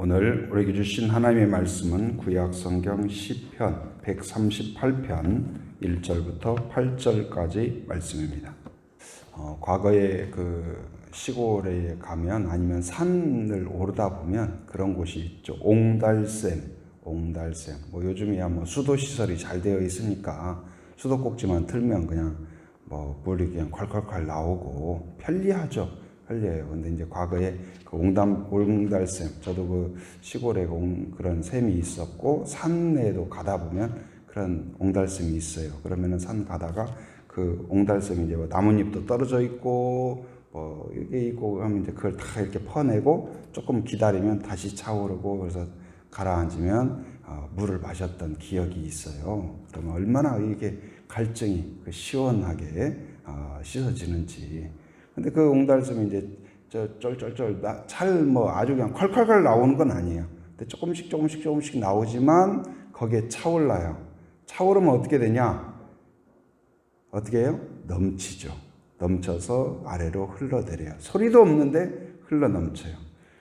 오늘 우리에게 주신 하나님의 말씀은 구약 성경 시편 138편 1절부터 8절까지 말씀입니다. 과거에 그 시골에 가면 아니면 산을 오르다 보면 그런 곳이 있죠. 옹달샘. 뭐 요즘이야 뭐 수도 시설이 잘 되어 있으니까 수도꼭지만 틀면 그냥 뭐 물이 그냥 콸콸콸 나오고 편리하죠. 편리해요. 근데 이제 과거에 그 옹달샘, 저도 그 시골에 그런 샘이 있었고 산에도 가다 보면 그런 옹달샘이 있어요. 그러면은 산 가다가 그 옹달샘이 이제 뭐 나뭇잎도 떨어져 있고 뭐 이게 있고 하면 이제 그걸 다 이렇게 퍼내고 조금 기다리면 다시 차오르고 그래서 가라앉으면 물을 마셨던 기억이 있어요. 그러면 얼마나 이게 갈증이 시원하게 씻어지는지. 근데 그 옹달샘이 이제 쫄쫄쫄 잘 뭐 아주 그냥 콸콸콸 나오는 건 아니에요. 근데 조금씩 나오지만 거기에 차올라요. 차오르면 어떻게 되냐? 어떻게 해요? 넘치죠. 넘쳐서 아래로 흘러내려요. 소리도 없는데 흘러 넘쳐요.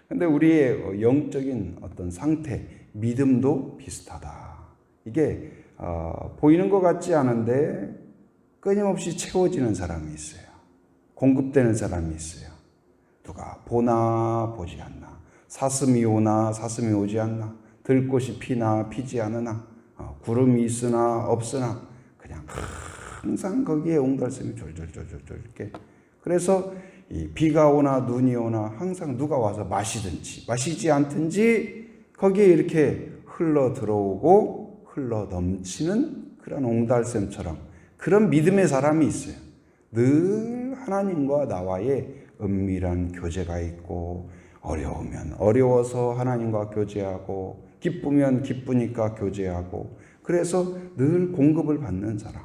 근데 우리의 영적인 어떤 상태, 믿음도 비슷하다. 이게 보이는 것 같지 않은데 끊임없이 채워지는 사람이 있어요. 공급되는 사람이 있어요. 누가 보나 보지 않나, 사슴이 오나 사슴이 오지 않나, 들꽃이 피나 피지 않으나, 구름이 있으나 없으나 그냥 항상 거기에 옹달샘이 졸졸졸졸 이렇게. 그래서 이 비가 오나 눈이 오나 항상 누가 와서 마시든지 마시지 않든지 거기에 이렇게 흘러 들어오고 흘러 넘치는 그런 옹달샘처럼 그런 믿음의 사람이 있어요. 늘 하나님과 나와의 은밀한 교제가 있고, 어려우면 어려워서 하나님과 교제하고, 기쁘면 기쁘니까 교제하고, 그래서 늘 공급을 받는 사람.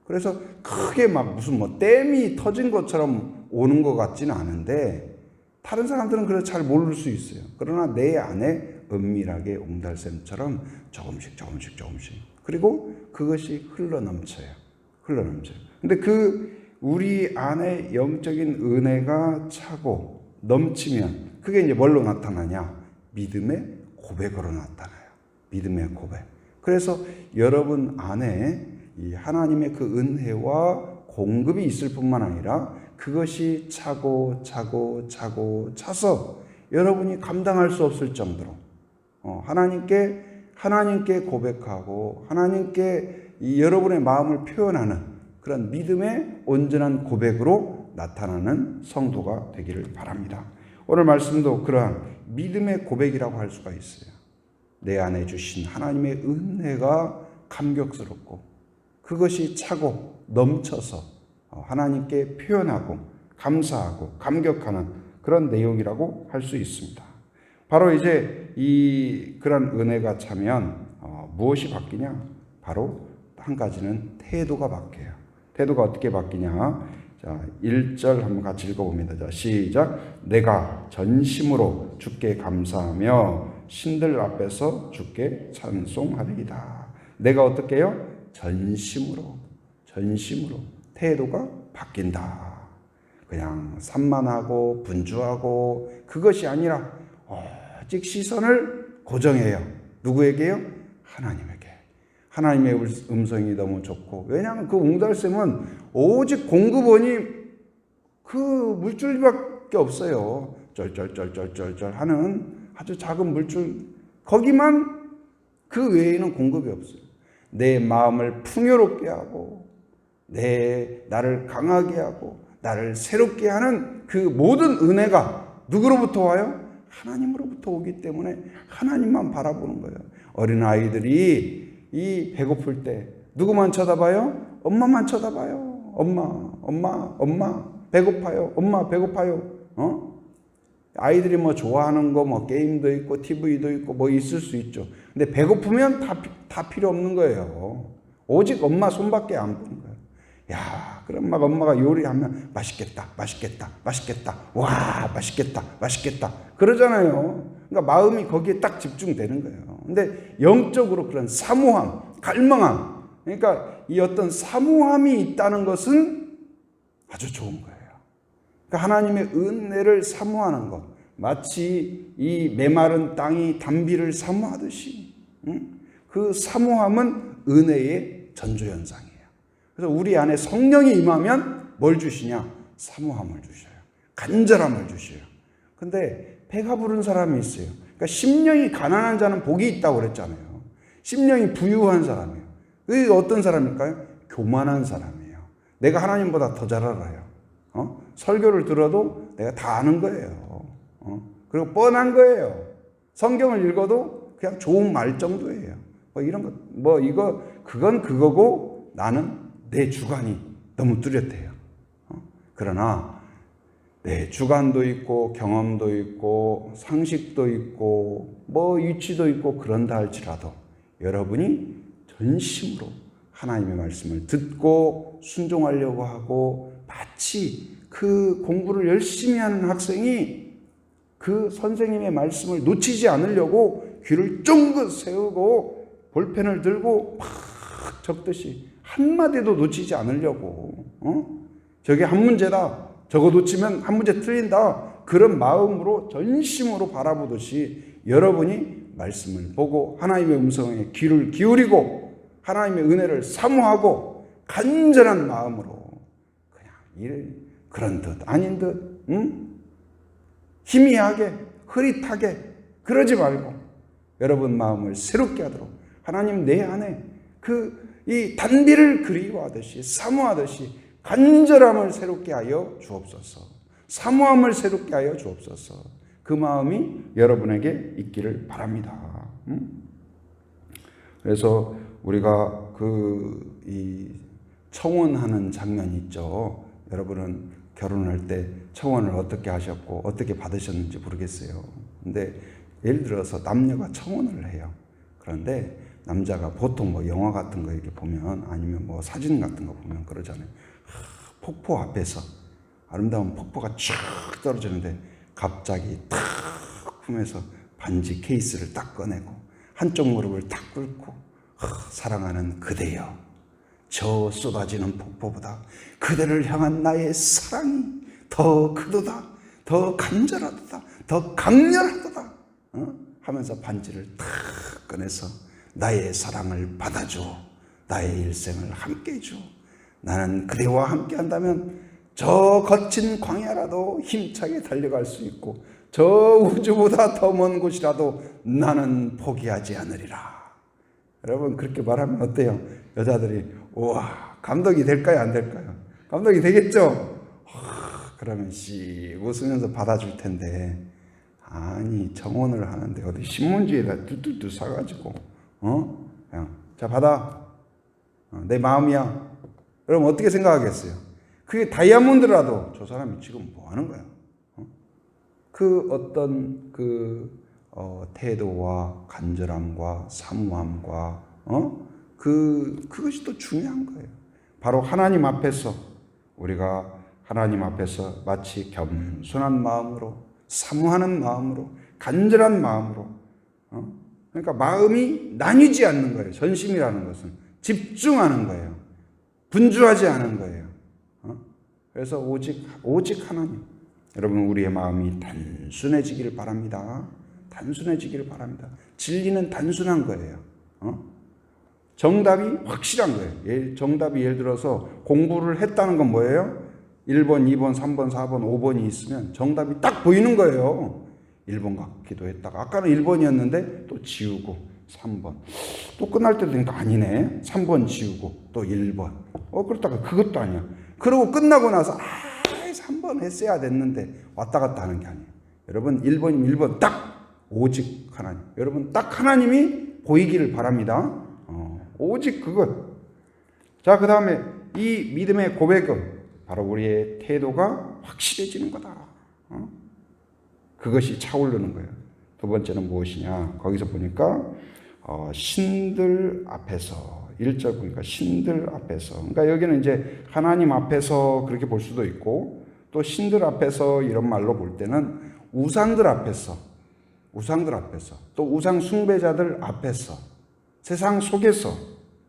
그래서 크게 막 무슨 뭐 댐이 터진 것처럼 오는 것 같지는 않은데 다른 사람들은 그래서 잘 모를 수 있어요. 그러나 내 안에 은밀하게 옹달샘처럼 조금씩 그리고 그것이 흘러넘쳐요. 근데 우리 안에 영적인 은혜가 차고 넘치면 그게 이제 뭘로 나타나냐? 믿음의 고백으로 나타나요. 믿음의 고백. 그래서 여러분 안에 이 하나님의 그 은혜와 공급이 있을 뿐만 아니라 그것이 차고 차서 여러분이 감당할 수 없을 정도로 하나님께 고백하고 하나님께 여러분의 마음을 표현하는 그런 믿음의 온전한 고백으로 나타나는 성도가 되기를 바랍니다. 오늘 말씀도 그러한 믿음의 고백이라고 할 수가 있어요. 내 안에 주신 하나님의 은혜가 감격스럽고 그것이 차고 넘쳐서 하나님께 표현하고 감사하고 감격하는 그런 내용이라고 할 수 있습니다. 바로 이제 그런 은혜가 차면 무엇이 바뀌냐? 바로 한 가지는 태도가 바뀌어요. 태도가 어떻게 바뀌냐? 자, 1절 한번 같이 읽어봅니다. 자, 시작. 내가 전심으로 주께 감사하며 신들 앞에서 주께 찬송하리이다. 내가 어떻게 해요? 전심으로 태도가 바뀐다. 그냥 산만하고 분주하고 그것이 아니라 오직 시선을 고정해요. 누구에게요? 하나님에게. 하나님의 음성이 너무 좋고, 왜냐하면 그 옹달샘은 오직 공급원이 그 물줄기밖에 없어요. 쩔쩔쩔쩔쩔 하는 아주 작은 물줄, 거기만, 그 외에는 공급이 없어요. 내 마음을 풍요롭게 하고 나를 강하게 하고 나를 새롭게 하는 그 모든 은혜가 누구로부터 와요? 하나님으로부터 오기 때문에 하나님만 바라보는 거예요. 어린아이들이 배고플 때 누구만 쳐다봐요? 엄마만 쳐다봐요. 엄마 배고파요. 엄마 배고파요. 아이들이 뭐 좋아하는 거 뭐 게임도 있고 TV도 있고 뭐 있을 수 있죠. 근데 배고프면 다 필요 없는 거예요. 오직 엄마 손밖에 안 보는 거예요. 야, 그럼 막 엄마가 요리하면 맛있겠다. 와, 맛있겠다. 그러잖아요. 그러니까 마음이 거기에 딱 집중되는 거예요. 근데 영적으로 그런 사모함, 갈망함, 그러니까 이 어떤 사모함이 있다는 것은 아주 좋은 거예요. 그러니까 하나님의 은혜를 사모하는 것, 마치 이 메마른 땅이 단비를 사모하듯이, 그 사모함은 은혜의 전조현상이에요. 그래서 우리 안에 성령이 임하면 뭘 주시냐? 사모함을 주셔요. 간절함을 주셔요. 근데 배가 부른 사람이 있어요. 그러니까 심령이 가난한 자는 복이 있다고 그랬잖아요. 심령이 부유한 사람이에요. 그게 어떤 사람일까요? 교만한 사람이에요. 내가 하나님보다 더 잘 알아요. 설교를 들어도 내가 다 아는 거예요. 그리고 뻔한 거예요. 성경을 읽어도 그냥 좋은 말 정도예요. 뭐 이런 것, 그건 그거고 나는 내 주관이 너무 뚜렷해요. 그러나 내 주관도 있고 경험도 있고 상식도 있고 뭐 위치도 있고 그런다 할지라도 여러분이 전심으로 하나님의 말씀을 듣고 순종하려고 하고 마치 그 공부를 열심히 하는 학생이 그 선생님의 말씀을 놓치지 않으려고 귀를 쫑긋 세우고 볼펜을 들고 막 적듯이 한마디도 놓치지 않으려고, 저게 한 문제다, 저거 놓치면 한 문제 틀린다, 그런 마음으로 전심으로 바라보듯이 여러분이 말씀을 보고 하나님의 음성에 귀를 기울이고 하나님의 은혜를 사모하고 간절한 마음으로 그냥 그런 듯 아닌 듯 희미하게 흐릿하게 그러지 말고 여러분 마음을 새롭게 하도록 하나님 내 안에 이 단비를 그리워하듯이 사모하듯이 간절함을 새롭게 하여 주옵소서. 사모함을 새롭게 하여 주옵소서. 그 마음이 여러분에게 있기를 바랍니다. 그래서 우리가 이 청혼하는 장면이 있죠. 여러분은 결혼할 때 청혼을 어떻게 하셨고 어떻게 받으셨는지 모르겠어요. 근데 예를 들어서 남녀가 청혼을 해요. 그런데 남자가 보통 뭐 영화 같은 거 이렇게 보면 아니면 뭐 사진 같은 거 보면 그러잖아요. 폭포 앞에서 아름다운 폭포가 쫙 떨어지는데 갑자기 탁 품에서 반지 케이스를 딱 꺼내고 한쪽 무릎을 딱 꿇고 사랑하는 그대여, 저 쏟아지는 폭포보다 그대를 향한 나의 사랑이 더 크도다, 더 간절하도다, 더 강렬하도다 하면서 반지를 탁 꺼내서 나의 사랑을 받아줘, 나의 일생을 함께 해줘. 나는 그대와 함께 한다면 저 거친 광야라도 힘차게 달려갈 수 있고 저 우주보다 더 먼 곳이라도 나는 포기하지 않으리라. 여러분 그렇게 말하면 어때요? 여자들이 우와, 감동이 될까요? 안 될까요? 감동이 되겠죠? 그러면 씩 웃으면서 받아줄 텐데, 아니 정혼을 하는데 어디 신문지에다 뚜뚜뚜 사가지고 그냥 자 받아, 내 마음이야. 여러분 어떻게 생각하겠어요? 그게 다이아몬드라도 저 사람이 지금 뭐 하는 거야? 그 어떤 태도와 간절함과 사모함과 그것이 또 중요한 거예요. 바로 하나님 앞에서 우리가 하나님 앞에서 마치 겸손한 마음으로 사모하는 마음으로 간절한 마음으로 그러니까 마음이 나뉘지 않는 거예요. 전심이라는 것은 집중하는 거예요. 분주하지 않은 거예요. 그래서 오직 하나님. 여러분 우리의 마음이 단순해지기를 바랍니다. 단순해지기를 바랍니다. 진리는 단순한 거예요. 정답이 확실한 거예요. 정답이 예를 들어서 공부를 했다는 건 뭐예요? 1번, 2번, 3번, 4번, 5번이 있으면 정답이 딱 보이는 거예요. 1번 같기도 했다가 아까는 1번이었는데 또 지우고 3번. 또 끝날 때 되니까 아니네. 3번 지우고 또 1번. 그렇다가 그것도 아니야. 그러고 끝나고 나서 3번 했어야 됐는데 왔다 갔다 하는 게 아니에요. 여러분 1번이면 1번 딱 오직 하나님. 여러분 딱 하나님이 보이기를 바랍니다. 오직 그것. 자, 그 다음에 이 믿음의 고백은 바로 우리의 태도가 확실해지는 거다. 그것이 차오르는 거예요. 두 번째는 무엇이냐? 거기서 보니까 신들 앞에서 1절 보니까 신들 앞에서. 그러니까 여기는 이제 하나님 앞에서 그렇게 볼 수도 있고 또 신들 앞에서 이런 말로 볼 때는 우상들 앞에서 또 우상 숭배자들 앞에서 세상 속에서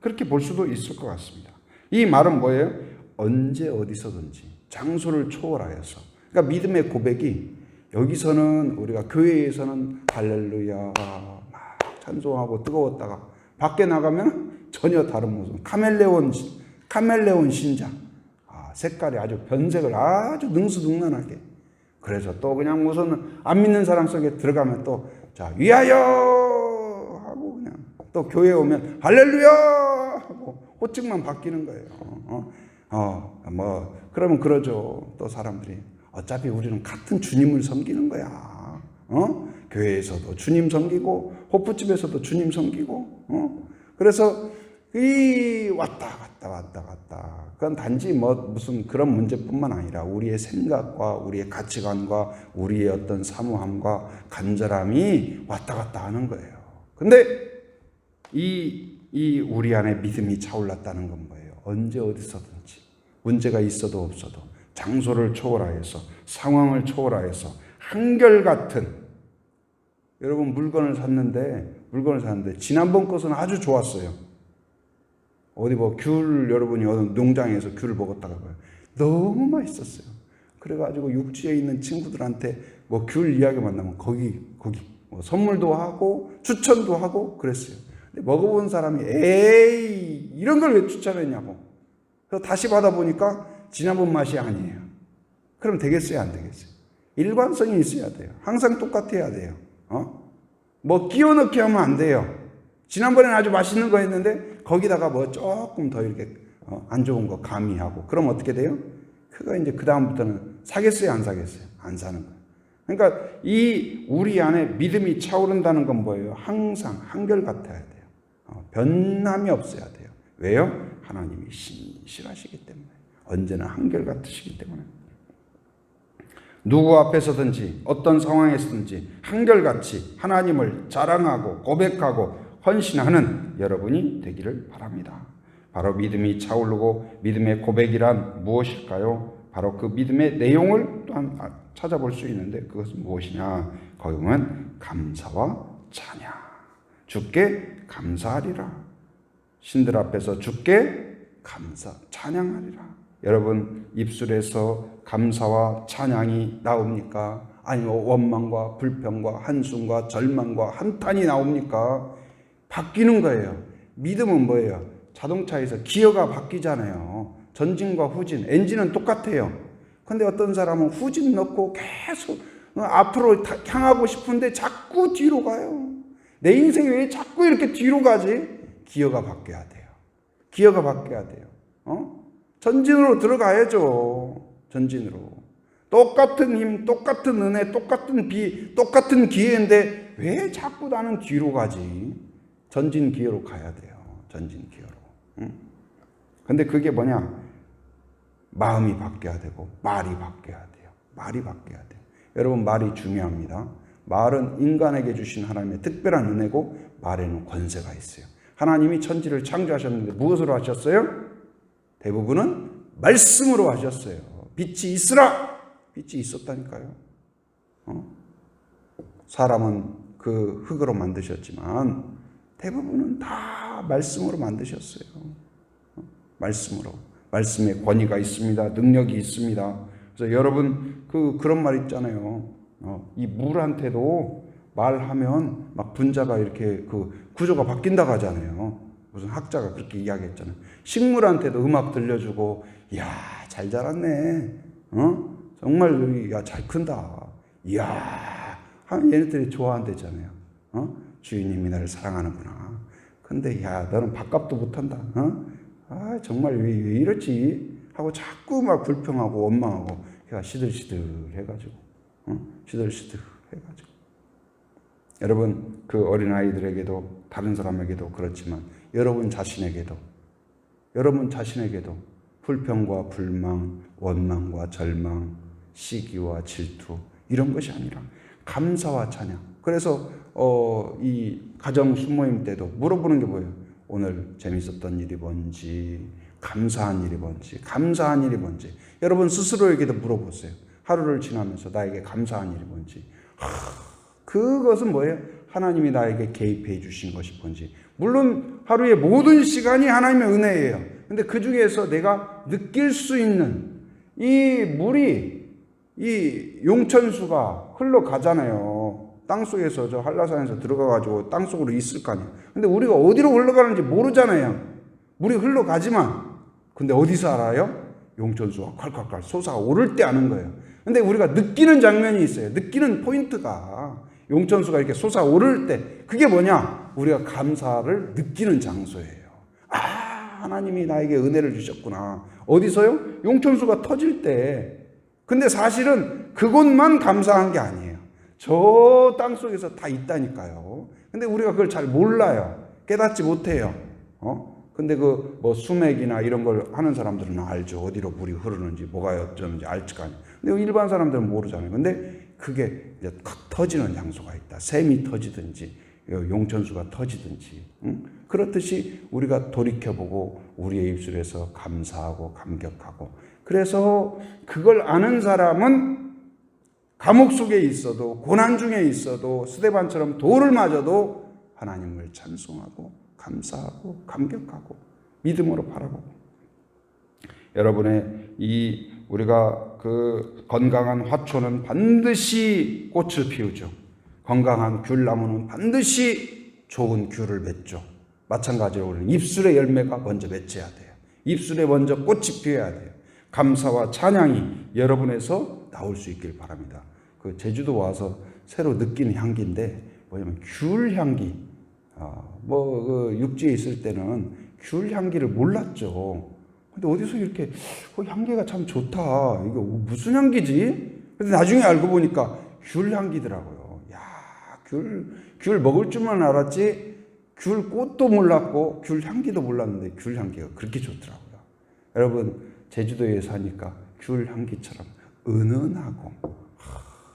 그렇게 볼 수도 있을 것 같습니다. 이 말은 뭐예요? 언제 어디서든지 장소를 초월하여서. 그러니까 믿음의 고백이 여기서는 우리가 교회에서는 할렐루야 막 찬송하고 뜨거웠다가 밖에 나가면 전혀 다른 모습. 카멜레온 신자. 색깔이 아주 변색을 아주 능수능란하게. 그래서 또 그냥 무슨 안 믿는 사람 속에 들어가면 또 자 위하여 하고 그냥 또 교회에 오면 할렐루야 하고 호칭만 바뀌는 거예요. 그러면 그러죠. 또 사람들이 어차피 우리는 같은 주님을 섬기는 거야. 교회에서도 주님 섬기고 호프집에서도 주님 섬기고. 그래서 이 왔다 갔다. 그건 단지 무슨 그런 문제뿐만 아니라 우리의 생각과 우리의 가치관과 우리의 어떤 사모함과 간절함이 왔다 갔다 하는 거예요. 근데 이 우리 안에 믿음이 차올랐다는 건 뭐예요? 언제 어디서든지 문제가 있어도 없어도 장소를 초월하여서 상황을 초월하여서 한결같은 여러분 물건을 샀는데 지난번 것은 아주 좋았어요. 어디 귤 여러분이 어느 농장에서 귤을 먹었다가 너무 맛있었어요. 그래가지고 육지에 있는 친구들한테 귤 이야기 만나면 거기 선물도 하고 추천도 하고 그랬어요. 근데 먹어본 사람이 에이 이런 걸 왜 추천했냐고. 그래서 다시 받아보니까 지난번 맛이 아니에요. 그럼 되겠어요, 안 되겠어요? 일관성이 있어야 돼요. 항상 똑같아야 돼요. 끼워 넣기 하면 안 돼요. 지난번에는 아주 맛있는 거 했는데 거기다가 조금 더 이렇게 안 좋은 거 가미하고 그럼 어떻게 돼요? 그거 이제 그 다음부터는 사겠어요, 안 사겠어요? 안 사는 거예요. 그러니까 이 우리 안에 믿음이 차오른다는 건 뭐예요? 항상 한결같아야 돼요. 변함이 없어야 돼요. 왜요? 하나님이 신실하시기 때문에. 언제나 한결같으시기 때문에. 누구 앞에서든지 어떤 상황에서든지 한결같이 하나님을 자랑하고 고백하고 헌신하는 여러분이 되기를 바랍니다. 바로 믿음이 차오르고 믿음의 고백이란 무엇일까요? 바로 그 믿음의 내용을 또한 찾아볼 수 있는데 그것은 무엇이냐? 거기 보면 감사와 찬양. 주께 감사하리라. 신들 앞에서 주께 찬양하리라. 여러분 입술에서 감사와 찬양이 나옵니까? 아니면 원망과 불평과 한숨과 절망과 한탄이 나옵니까? 바뀌는 거예요. 믿음은 뭐예요? 자동차에서 기어가 바뀌잖아요. 전진과 후진, 엔진은 똑같아요. 근데 어떤 사람은 후진 넣고 계속 앞으로 향하고 싶은데 자꾸 뒤로 가요. 내 인생이 왜 자꾸 이렇게 뒤로 가지? 기어가 바뀌어야 돼요. 기어가 바뀌어야 돼요. 전진으로 들어가야죠. 전진으로. 똑같은 힘, 똑같은 은혜, 똑같은 비, 똑같은 기회인데 왜 자꾸 나는 뒤로 가지? 전진 기어로 가야 돼요. 전진 기어로. 근데 그게 뭐냐? 마음이 바뀌어야 되고 말이 바뀌어야 돼요. 말이 바뀌어야 돼요. 여러분 말이 중요합니다. 말은 인간에게 주신 하나님의 특별한 은혜고 말에는 권세가 있어요. 하나님이 천지를 창조하셨는데 무엇으로 하셨어요? 대부분은 말씀으로 하셨어요. 빛이 있으라! 빛이 있었다니까요. 사람은 그 흙으로 만드셨지만 대부분은 다 말씀으로 만드셨어요. 말씀으로. 말씀에 권위가 있습니다. 능력이 있습니다. 그래서 여러분 그런 말 있잖아요. 이 물한테도 말하면 막 분자가 이렇게 구조가 바뀐다고 하잖아요. 무슨 학자가 그렇게 이야기했잖아요. 식물한테도 음악 들려주고 이야 잘 자랐네. 정말 야 잘 큰다. 이야 하면 얘네들이 좋아한대잖아요. 주인님이 나를 사랑하는구나. 근데 야 너는 밥값도 못한다. 정말 왜 이렇지? 하고 자꾸 막 불평하고 원망하고 걔가 시들시들 해가지고 시들시들 해가지고 여러분 그 어린아이들에게도 다른 사람에게도 그렇지만 여러분 자신에게도 불평과 불망, 원망과 절망, 시기와 질투 이런 것이 아니라 감사와 찬양. 그래서 이 가정 수모임 때도 물어보는 게 뭐예요? 오늘 재밌었던 일이 뭔지, 감사한 일이 뭔지. 여러분 스스로에게도 물어보세요. 하루를 지나면서 나에게 감사한 일이 뭔지. 그것은 뭐예요? 하나님이 나에게 개입해 주신 것이 뭔지. 물론 하루의 모든 시간이 하나님의 은혜예요. 근데 그 중에서 내가 느낄 수 있는 이 물이 이 용천수가 흘러가잖아요. 땅속에서 저 한라산에서 들어가가지고 땅속으로 있을 거 아니에요. 근데 우리가 어디로 흘러가는지 모르잖아요. 물이 흘러가지만 근데 어디서 알아요? 용천수가 콸콸콸 솟아오를 때 아는 거예요. 근데 우리가 느끼는 장면이 있어요. 느끼는 포인트가 용천수가 이렇게 솟아오를 때 그게 뭐냐? 우리가 감사를 느끼는 장소예요. 아, 하나님이 나에게 은혜를 주셨구나. 어디서요? 용천수가 터질 때. 근데 사실은 그곳만 감사한 게 아니에요. 저 땅속에서 다 있다니까요. 근데 우리가 그걸 잘 몰라요. 깨닫지 못해요. 근데 그 뭐 수맥이나 이런 걸 하는 사람들은 알죠. 어디로 물이 흐르는지 뭐가 어쩌는지 알지 거 아니에요. 근데 일반 사람들은 모르잖아요. 근데 그게 이제 탁 터지는 장소가 있다. 샘이 터지든지 용천수가 터지든지 그렇듯이 우리가 돌이켜보고 우리의 입술에서 감사하고 감격하고 그래서 그걸 아는 사람은 감옥 속에 있어도 고난 중에 있어도 스데반처럼 돌을 맞아도 하나님을 찬송하고 감사하고 감격하고 믿음으로 바라보고 여러분의 이 우리가 그 건강한 화초는 반드시 꽃을 피우죠. 건강한 귤나무는 반드시 좋은 귤을 맺죠. 마찬가지로 우리는 입술의 열매가 먼저 맺혀야 돼요. 입술에 먼저 꽃이 피어야 돼요. 감사와 찬양이 여러분에서 나올 수 있길 바랍니다. 그 제주도 와서 새로 느낀 향기인데 뭐냐면 귤 향기. 그 육지에 있을 때는 귤 향기를 몰랐죠. 근데 어디서 이렇게 향기가 참 좋다. 이게 무슨 향기지? 근데 나중에 알고 보니까 귤 향기더라고요. 야, 귤 먹을 줄만 알았지 귤 꽃도 몰랐고 귤 향기도 몰랐는데 귤 향기가 그렇게 좋더라고요. 여러분 제주도에 사니까 귤 향기처럼 은은하고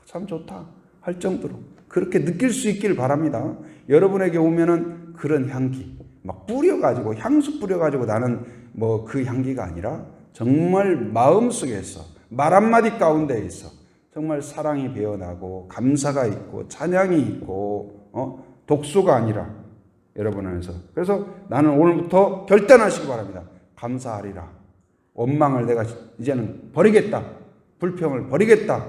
참 좋다 할 정도로 그렇게 느낄 수 있길 바랍니다. 여러분에게 오면은 그런 향기 막 뿌려가지고 향수 뿌려가지고 나는 뭐 그 향기가 아니라 정말 마음속에서 말 한마디 가운데 있어 정말 사랑이 배어나고 감사가 있고 찬양이 있고 독소가 아니라 여러분 안에서 그래서 나는 오늘부터 결단하시기 바랍니다. 감사하리라. 원망을 내가 이제는 버리겠다. 불평을 버리겠다.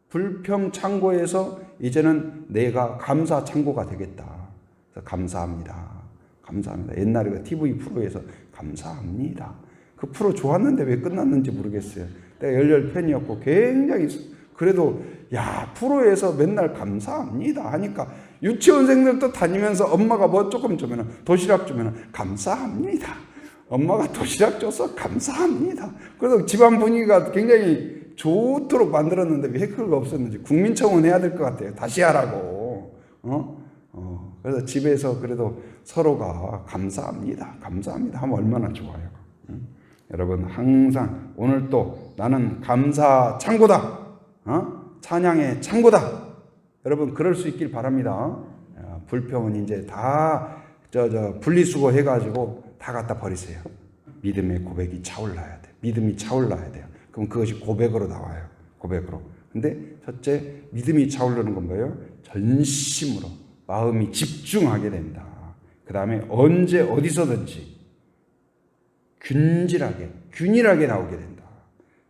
불평 창고에서 이제는 내가 감사 창고가 되겠다. 그래서 감사합니다. 감사합니다. 옛날에 그 TV 프로에서 감사합니다. 그 프로 좋았는데 왜 끝났는지 모르겠어요. 내가 열렬 팬이었고 굉장히 그래도 야 프로에서 맨날 감사합니다 하니까 유치원생들도 다니면서 엄마가 뭐 조금 주면 도시락 주면 감사합니다. 엄마가 도시락 줘서 감사합니다. 그래서 집안 분위기가 굉장히 좋도록 만들었는데 왜 그걸 없었는지 국민청원 해야 될 것 같아요. 다시 하라고. 그래서 집에서 그래도 서로가 감사합니다. 감사합니다 하면 얼마나 좋아요. 여러분 항상 오늘 또 나는 감사 창고다. 찬양의 창고다. 여러분 그럴 수 있길 바랍니다. 불평은 이제 다 분리수거 해가지고 다 갖다 버리세요. 믿음의 고백이 차올라야 돼. 믿음이 차올라야 돼요. 그럼 그것이 고백으로 나와요. 고백으로. 근데 첫째 믿음이 차오르는 건 뭐예요? 전심으로 마음이 집중하게 된다. 그 다음에 언제 어디서든지 균일하게 나오게 된다.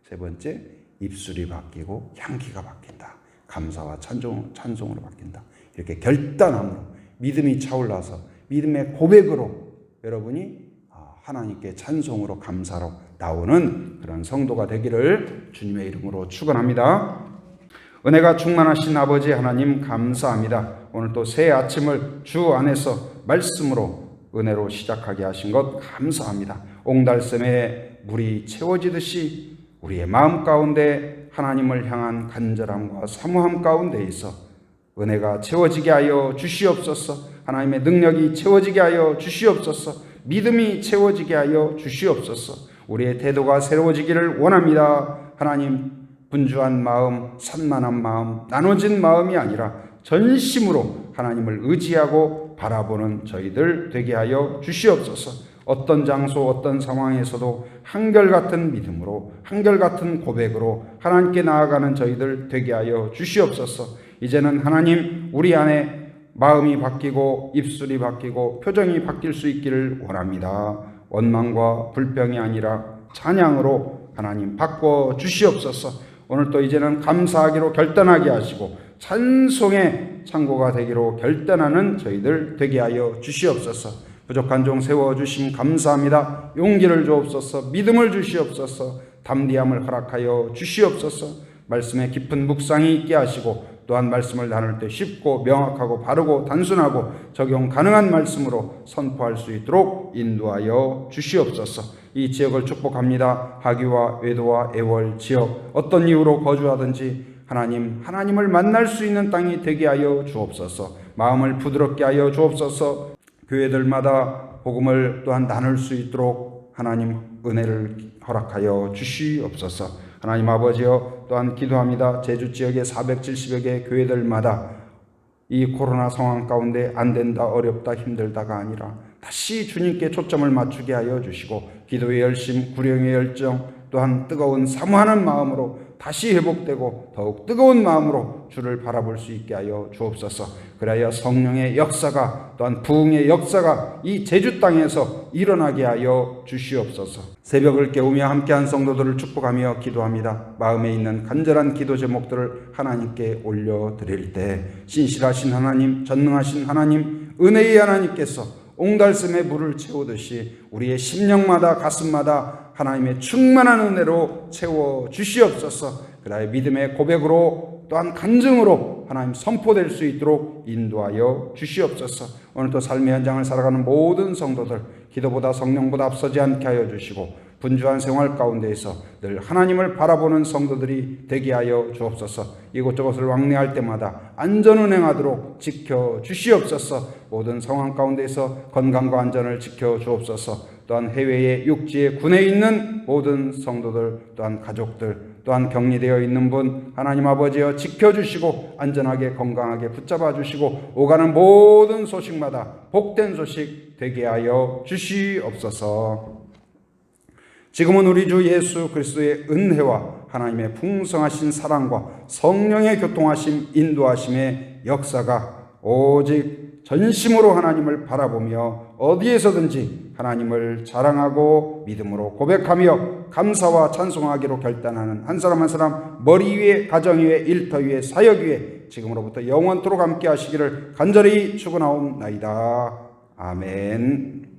세 번째 입술이 바뀌고 향기가 바뀐다. 감사와 찬송으로 바뀐다. 이렇게 결단함으로 믿음이 차올라서 믿음의 고백으로 여러분이 하나님께 찬송으로 감사로 나오는 그런 성도가 되기를 주님의 이름으로 축원합니다. 은혜가 충만하신 아버지 하나님 감사합니다. 오늘 또 새 아침을 주 안에서 말씀으로 은혜로 시작하게 하신 것 감사합니다. 옹달샘에 물이 채워지듯이 우리의 마음 가운데 하나님을 향한 간절함과 사모함 가운데 있어 은혜가 채워지게 하여 주시옵소서. 하나님의 능력이 채워지게 하여 주시옵소서. 믿음이 채워지게 하여 주시옵소서. 우리의 태도가 새로워지기를 원합니다. 하나님 분주한 마음, 산만한 마음, 나눠진 마음이 아니라 전심으로 하나님을 의지하고 바라보는 저희들 되게 하여 주시옵소서. 어떤 장소, 어떤 상황에서도 한결같은 믿음으로, 한결같은 고백으로 하나님께 나아가는 저희들 되게 하여 주시옵소서. 이제는 하나님 우리 안에 마음이 바뀌고 입술이 바뀌고 표정이 바뀔 수 있기를 원합니다. 원망과 불평이 아니라 찬양으로 하나님 바꿔 주시옵소서. 오늘 또 이제는 감사하기로 결단하게 하시고 찬송의 창고가 되기로 결단하는 저희들 되게 하여 주시옵소서. 부족한 종 세워주심 감사합니다. 용기를 주옵소서. 믿음을 주시옵소서. 담대함을 허락하여 주시옵소서. 말씀에 깊은 묵상이 있게 하시고 또한 말씀을 나눌 때 쉽고 명확하고 바르고 단순하고 적용 가능한 말씀으로 선포할 수 있도록 인도하여 주시옵소서. 이 지역을 축복합니다. 하기와 외도와 애월 지역 어떤 이유로 거주하든지 하나님을 만날 수 있는 땅이 되게 하여 주옵소서. 마음을 부드럽게 하여 주옵소서. 교회들마다 복음을 또한 나눌 수 있도록 하나님 은혜를 허락하여 주시옵소서. 하나님 아버지여, 또한 기도합니다. 제주 지역의 470여 개 교회들마다 이 코로나 상황 가운데 안 된다, 어렵다, 힘들다가 아니라 다시 주님께 초점을 맞추게 하여 주시고 기도의 열심, 구령의 열정, 또한 뜨거운 사모하는 마음으로 다시 회복되고 더욱 뜨거운 마음으로 주를 바라볼 수 있게 하여 주옵소서. 그래야 성령의 역사가, 또한 부흥의 역사가 이 제주 땅에서 일어나게 하여 주시옵소서. 새벽을 깨우며 함께한 성도들을 축복하며 기도합니다. 마음에 있는 간절한 기도 제목들을 하나님께 올려드릴 때 신실하신 하나님, 전능하신 하나님, 은혜의 하나님께서 옹달샘에 물을 채우듯이 우리의 심령마다 가슴마다 하나님의 충만한 은혜로 채워 주시옵소서. 그다음에 믿음의 고백으로 또한 간증으로 하나님 선포될 수 있도록 인도하여 주시옵소서. 오늘도 삶의 현장을 살아가는 모든 성도들 기도보다 성령보다 앞서지 않게 하여 주시고 분주한 생활 가운데에서 늘 하나님을 바라보는 성도들이 되게 하여 주옵소서. 이곳저곳을 왕래할 때마다 안전운행하도록 지켜 주시옵소서. 모든 상황 가운데에서 건강과 안전을 지켜 주옵소서. 또한 해외에 육지에 군에 있는 모든 성도들, 또한 가족들, 또한 격리되어 있는 분 하나님 아버지여 지켜주시고 안전하게 건강하게 붙잡아 주시고 오가는 모든 소식마다 복된 소식 되게 하여 주시옵소서. 지금은 우리 주 예수 그리스도의 은혜와 하나님의 풍성하신 사랑과 성령의 교통하심, 인도하심의 역사가 오직 전심으로 하나님을 바라보며 어디에서든지 하나님을 자랑하고 믿음으로 고백하며 감사와 찬송하기로 결단하는 한 사람 한 사람 머리 위에, 가정 위에, 일터 위에, 사역 위에 지금으로부터 영원토록 함께 하시기를 간절히 축원하옵나이다. 아멘.